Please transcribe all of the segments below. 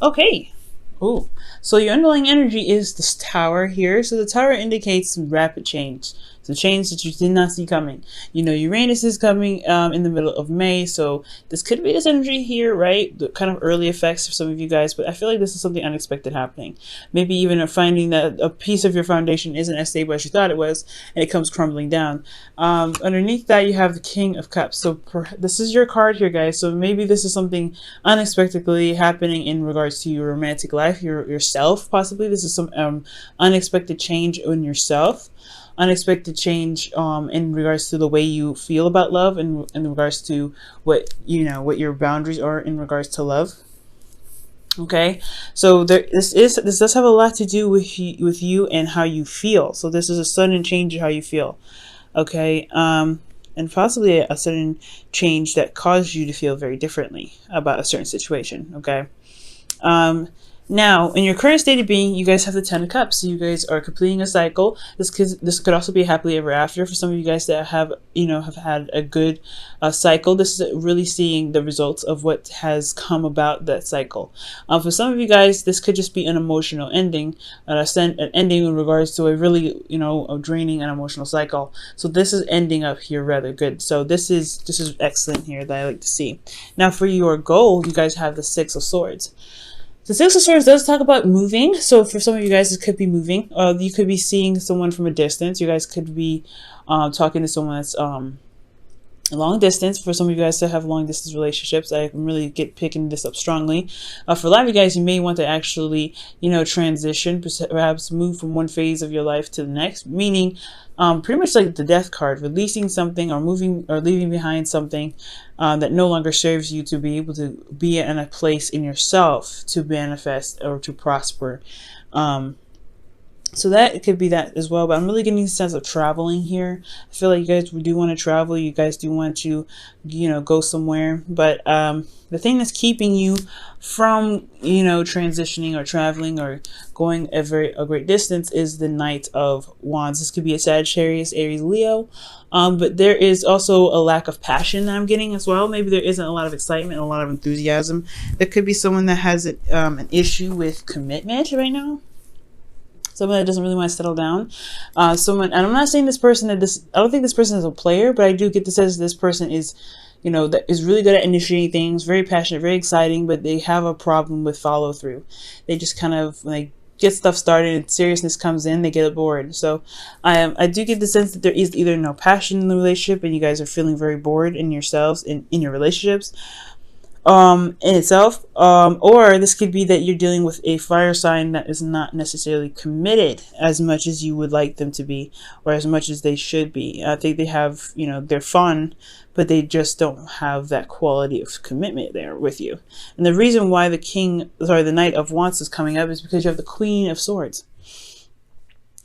Okay. Oh, so your underlying energy is this tower here. So the tower indicates some rapid change. So change that you did not see coming. You know, Uranus is coming in the middle of May. So this could be this energy here, right? The kind of early effects for some of you guys. But I feel like this is something unexpected happening. Maybe even finding that a piece of your foundation isn't as stable as you thought it was. And it comes crumbling down. Underneath that, you have the King of Cups. So this is your card here, guys. So maybe this is something unexpectedly happening in regards to your romantic life, yourself, possibly. This is some unexpected change in yourself. Unexpected change in regards to the way you feel about love, and in regards to what what your boundaries are in regards to love. Okay, so this does have a lot to do with you and how you feel. So this is a sudden change in how you feel. Okay, and possibly a sudden change that caused you to feel very differently about a certain situation. Okay. Now, in your current state of being, you guys have the Ten of Cups. So you guys are completing a cycle. This could also be happily ever after for some of you guys that have had a good cycle. This is really seeing the results of what has come about that cycle. For some of you guys, this could just be an emotional ending, an ending in regards to a really a draining and emotional cycle. So this is ending up here rather good. So this is excellent here that I like to see. Now, for your goal, you guys have the Six of Swords. The Six of Swords does talk about moving. So for some of you guys, it could be moving. You could be seeing someone from a distance. You guys could be talking to someone that's long distance. For some of you guys that have long distance relationships, I can really picking this up strongly. For a lot of you guys, you may want to actually transition, perhaps move from one phase of your life to the next, meaning pretty much like the Death card, releasing something or moving or leaving behind something that no longer serves you, to be able to be in a place in yourself to manifest or to prosper. So that it could be that as well, but I'm really getting a sense of traveling here. I feel like you guys do want to travel. You guys do want to, go somewhere. But the thing that's keeping you from, transitioning or traveling or going a great distance is the Knight of Wands. This could be a Sagittarius, Aries, Leo. But there is also a lack of passion that I'm getting as well. Maybe there isn't a lot of excitement, a lot of enthusiasm. There could be someone that has an issue with commitment right now. Someone that doesn't really want to settle down. And I'm not saying this person I don't think this person is a player, but I do get the sense this person is, that is really good at initiating things, very passionate, very exciting, but they have a problem with follow through. They just kind of like get stuff started and seriousness comes in, they get bored. So I do get the sense that there is either no passion in the relationship and you guys are feeling very bored in yourselves, in your relationships. In itself, or this could be that you're dealing with a fire sign that is not necessarily committed as much as you would like them to be, or as much as they should be. I think they have, they're fun, but they just don't have that quality of commitment there with you. And the reason why the Knight of Wands is coming up is because you have the Queen of Swords.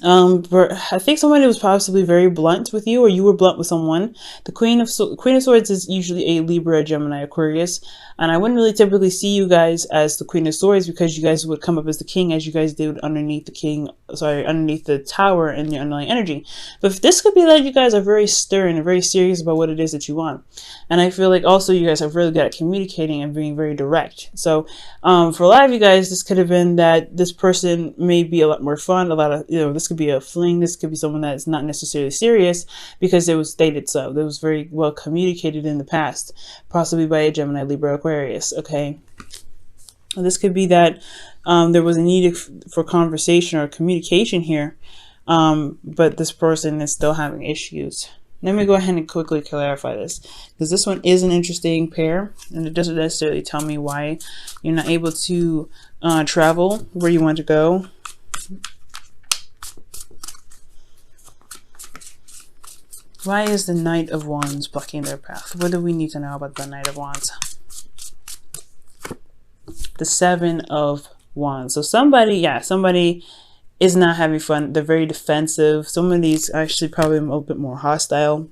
I think somebody was possibly very blunt with you, or you were blunt with someone. The Queen of Swords is usually a Libra, Gemini, Aquarius, and I wouldn't really typically see you guys as the Queen of Swords because you guys would come up as the King, as you guys did underneath the tower and your underlying energy. But this could be that you guys are very stern and very serious about what it is that you want. And I feel like also you guys are really good at communicating and being very direct. So for a lot of you guys, this could have been that this person may be a lot more fun, this could be a fling, this could be someone that is not necessarily serious because it was stated so. That was very well communicated in the past, possibly by a Gemini, Libra, Aquarius. Okay, this could be that there was a need for conversation or communication here, but this person is still having issues. Let me go ahead and quickly clarify this, because this one is an interesting pair and it doesn't necessarily tell me why you're not able to travel where you want to go. Why is the Knight of Wands blocking their path? What do we need to know about the Knight of Wands? The Seven of Wands. So somebody is not having fun. They're very defensive. Some of these actually probably a little bit more hostile.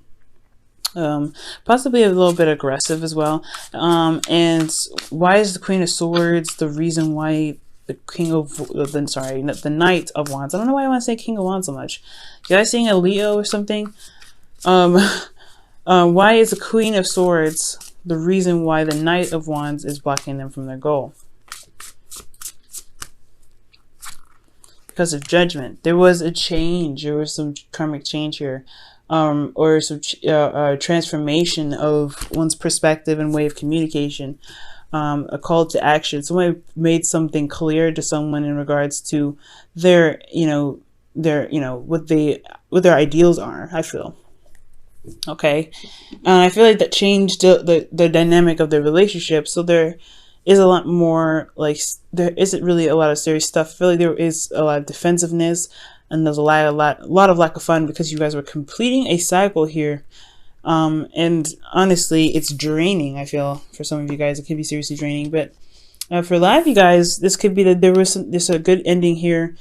Possibly a little bit aggressive as well. And why is the Queen of Swords the reason why the the Knight of Wands? I don't know why I want to say King of Wands so much. You guys seeing a Leo or something? Why is the Queen of Swords the reason why the Knight of Wands is blocking them from their goal? because of judgment. There was a change. There was some karmic change here, or some transformation of one's perspective and way of communication. A call to action. Somebody made something clear to someone in regards to their, what their ideals are, I feel. Okay. I feel like that changed the dynamic of the relationship. So there is a lot more, like, there isn't really a lot of serious stuff. I feel like there is a lot of defensiveness, and there's a lot of lack of fun, because you guys were completing a cycle here. And honestly, it's draining. I feel for some of you guys, it can be seriously draining, but for a lot of you guys, this could be that there's a good ending here,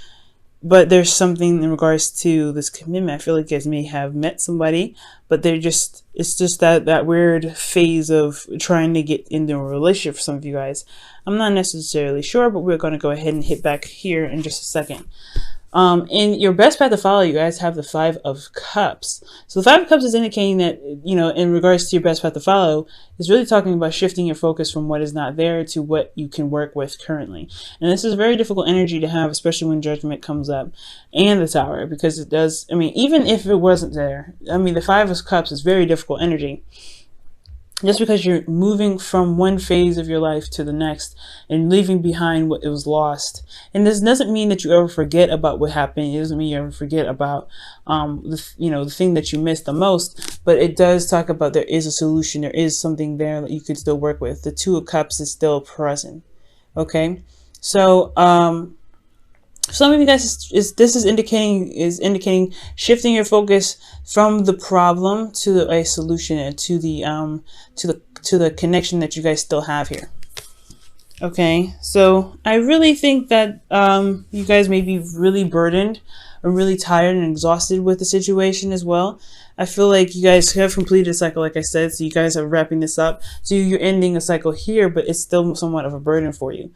but there's something in regards to this commitment. I feel like you guys may have met somebody, but it's just that weird phase of trying to get into a relationship for some of you guys. I'm not necessarily sure, but we're going to go ahead and hit back here in just a second. In your best path to follow, you guys have the 5 of Cups. So the 5 of Cups is indicating that, in regards to your best path to follow, is really talking about shifting your focus from what is not there to what you can work with currently. And this is a very difficult energy to have, especially when judgment comes up, and the Tower, because it does, even if it wasn't there, the 5 of Cups is very difficult energy. Just because you're moving from one phase of your life to the next and leaving behind what it was lost. And this doesn't mean that you ever forget about what happened. It doesn't mean you ever forget about, the thing that you missed the most. But it does talk about there is a solution. There is something there that you could still work with. The 2 of Cups is still present. Okay. So, some of you guys this is indicating shifting your focus from the problem to a solution, and to the connection that you guys still have here. Okay, so I really think that you guys may be really burdened or really tired and exhausted with the situation as well. I feel like you guys have completed a cycle, like I said, so you guys are wrapping this up. So you're ending a cycle here, but it's still somewhat of a burden for you.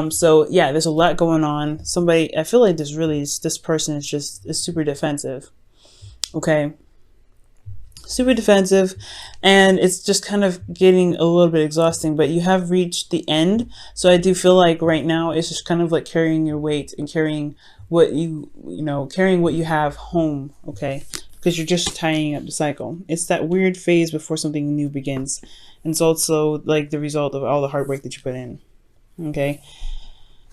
So yeah, there's a lot going on. I feel like this person is super defensive. Okay. Super defensive, and it's just kind of getting a little bit exhausting, but you have reached the end. So I do feel like right now it's just kind of like carrying your weight and carrying what you have home. Okay. Because you're just tying up the cycle. It's that weird phase before something new begins. And it's also like the result of all the hard work that you put in. Okay.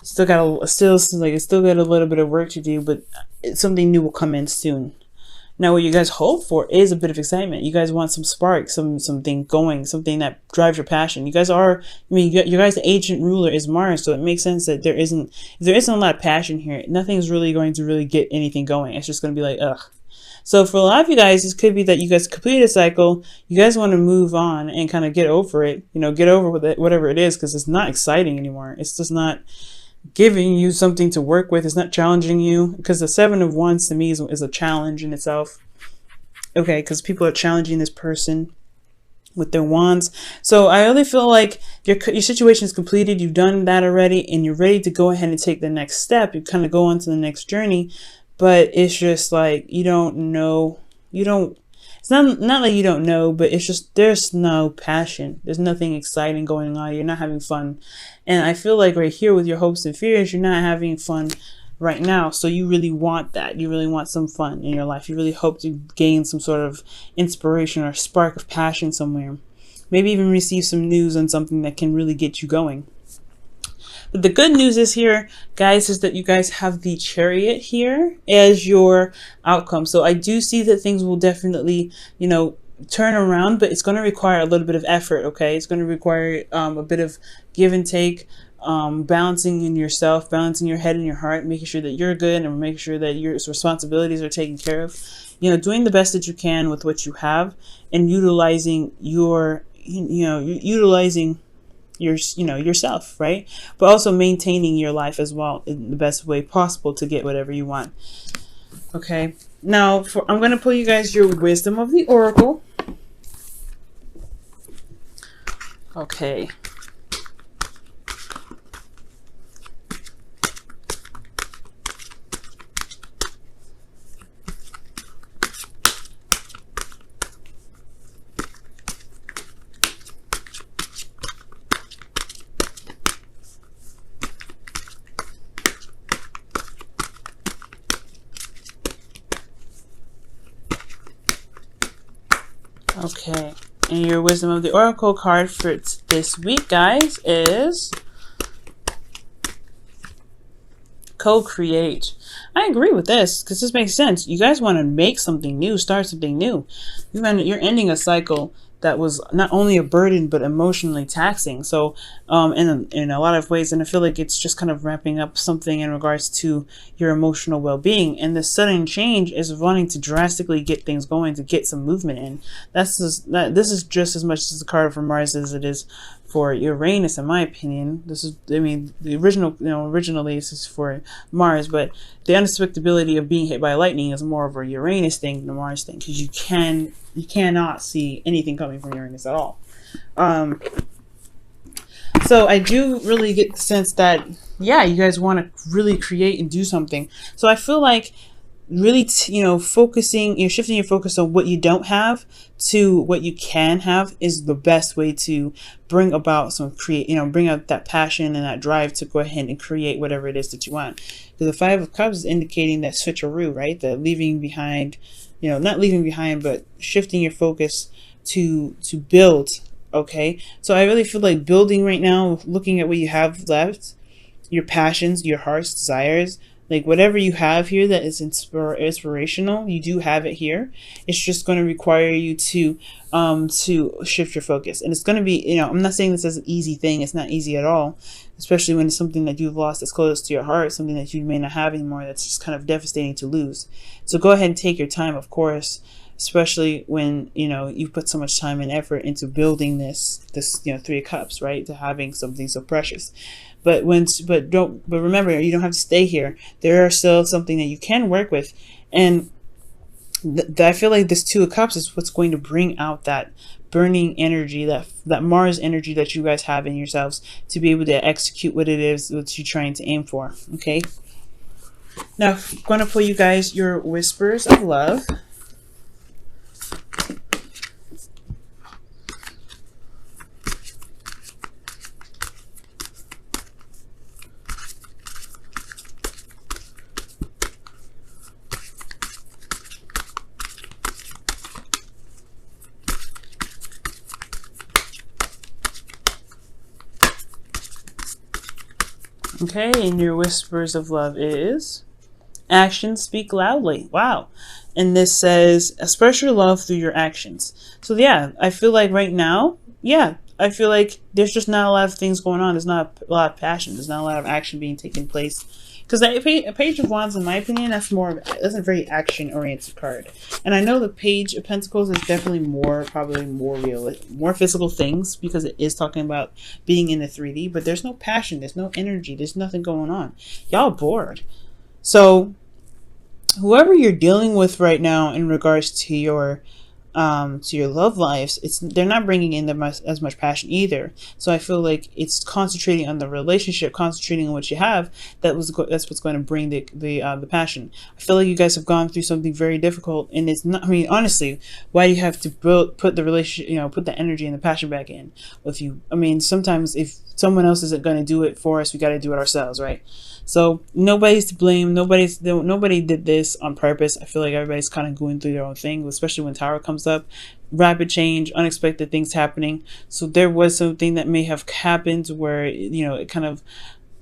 Still got a little bit of work to do, but something new will come in soon. Now, what you guys hope for is a bit of excitement. You guys want some spark, something going, something that drives your passion. You guys your guys' ancient ruler is Mars, so it makes sense that there isn't a lot of passion here. Nothing's really going to really get anything going. It's just going to be like, ugh. So for a lot of you guys, this could be that you guys completed a cycle. You guys want to move on and kind of get over it. Get over with it, whatever it is, because it's not exciting anymore. It's just not giving you something to work with. It's not challenging you, because the 7 of Wands to me is a challenge in itself. Okay, because people are challenging this person with their wands. So I really feel like your situation is completed. You've done that already, and you're ready to go ahead and take the next step. You kind of go on to the next journey. But it's just like, you don't know, it's not like you don't know, but it's just, there's no passion. There's nothing exciting going on. You're not having fun. And I feel like right here with your hopes and fears, you're not having fun right now. So you really want that. You really want some fun in your life. You really hope to gain some sort of inspiration or spark of passion somewhere. Maybe even receive some news on something that can really get you going. But the good news is here, guys, is that you guys have the Chariot here as your outcome. So I do see that things will definitely, turn around, but it's going to require a little bit of effort. Okay. It's going to require a bit of give and take, balancing in yourself, balancing your head and your heart, making sure that you're good and making sure that your responsibilities are taken care of, doing the best that you can with what you have, and utilizing yourself, right? But also maintaining your life as well in the best way possible to get whatever you want. Okay. Now, I'm going to pull you guys your wisdom of the Oracle. Okay. Okay, and your wisdom of the oracle card for this week, guys, is co-create. I agree with this because this makes sense. You guys want to make something new, start something new. You're ending a cycle that was not only a burden but emotionally taxing. So in a lot of ways, and I feel like it's just kind of wrapping up something in regards to your emotional well-being. And the sudden change is wanting to drastically get things going, to get some movement in. This is just as much as the card for Mars as it is for Uranus, in my opinion. This is, I mean, the original, originally this is for Mars, but the unexpectability of being hit by lightning is more of a Uranus thing than a Mars thing, because you cannot see anything coming from Uranus at all. So I do really get the sense that, yeah, you guys want to really create and do something. So I feel like really, focusing, shifting your focus on what you don't have to what you can have is the best way to bring about bring out that passion and that drive to go ahead and create whatever it is that you want. Because the Five of Cups is indicating that switcheroo, right? The leaving behind, not leaving behind, but shifting your focus to build. Okay, so I really feel like building right now, looking at what you have left, your passions, your heart's desires, like whatever you have here that is inspirational, you do have it here. It's just going to require you to shift your focus. And it's going to be, I'm not saying this is an easy thing. It's not easy at all, especially when it's something that you've lost that's close to your heart, something that you may not have anymore, that's just kind of devastating to lose. So go ahead and take your time, of course, especially when, you put so much time and effort into building this Three of Cups, right? To having something so precious. But remember, you don't have to stay here. There are still something that you can work with. And I feel like this Two of Cups is what's going to bring out that burning energy, that Mars energy that you guys have in yourselves to be able to execute what it is that you're trying to aim for. Okay. Now, I'm going to pull you guys your whispers of love. Okay, and your whispers of love is actions speak loudly. Wow. And this says express your love through your actions. So yeah, I feel like right now, I feel like there's just not a lot of things going on. There's not a lot of passion. There's not a lot of action being taken place. Because a Page of Wands, in my opinion, that's a very action-oriented card. And I know the Page of Pentacles is definitely probably more real, more physical things, because it is talking about being in the 3D. But there's no passion, there's no energy, there's nothing going on. Y'all bored. So whoever you're dealing with right now in regards to your love lives, they're not bringing in as much passion either. So I feel like it's concentrating on the relationship, concentrating on what you have. That's what's going to bring the passion. I feel like you guys have gone through something very difficult, and it's not. I mean, honestly, why do you have to put the relationship, put the energy and the passion back in with you? I mean, sometimes if someone else isn't going to do it for us, we got to do it ourselves, right? So nobody's to blame. Nobody did this on purpose. I feel like everybody's kind of going through their own thing, especially when Tower comes up. Rapid change, unexpected things happening. So there was something that may have happened where, it kind of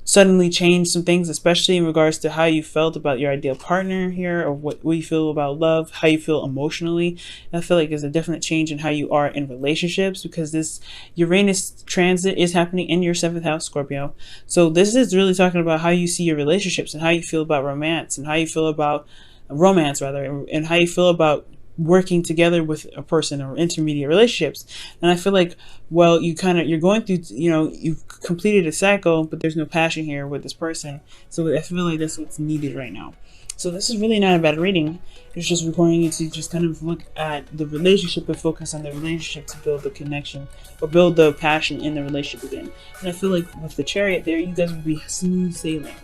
suddenly changed some things, especially in regards to how you felt about your ideal partner here, or what you feel about love, how you feel emotionally. I feel like there's a definite change in how you are in relationships, because this Uranus transit is happening in your 7th house, Scorpio. So this is really talking about how you see your relationships and how you feel about romance, and how you feel about and how you feel about working together with a person, or intermediate relationships. And I feel like, well, you're going through, you've completed a cycle, but there's no passion here with this person. So I feel like that's what's needed right now. So this is really not a bad reading. It's just requiring you to just kind of look at the relationship and focus on the relationship to build the connection, or build the passion in the relationship again. And I feel like with the Chariot there, you guys will be smooth sailing.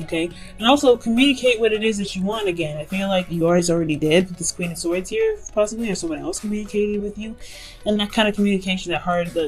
Okay, and also communicate what it is that you want again. I feel like you guys already did with this Queen of Swords here, possibly, or someone else communicated with you. And that kind of communication, that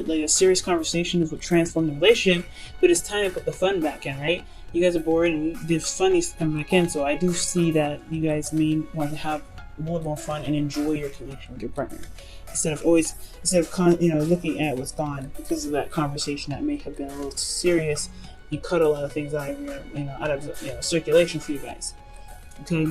like a serious conversation, is what transformed the relationship. But it's time to put the fun back in, right? You guys are bored and the fun needs to come back in. So I do see that you guys may want to have more fun and enjoy your connection with your partner, instead of looking at what's gone because of that conversation that may have been a little too serious. You cut a lot of things out of circulation for you guys. Okay,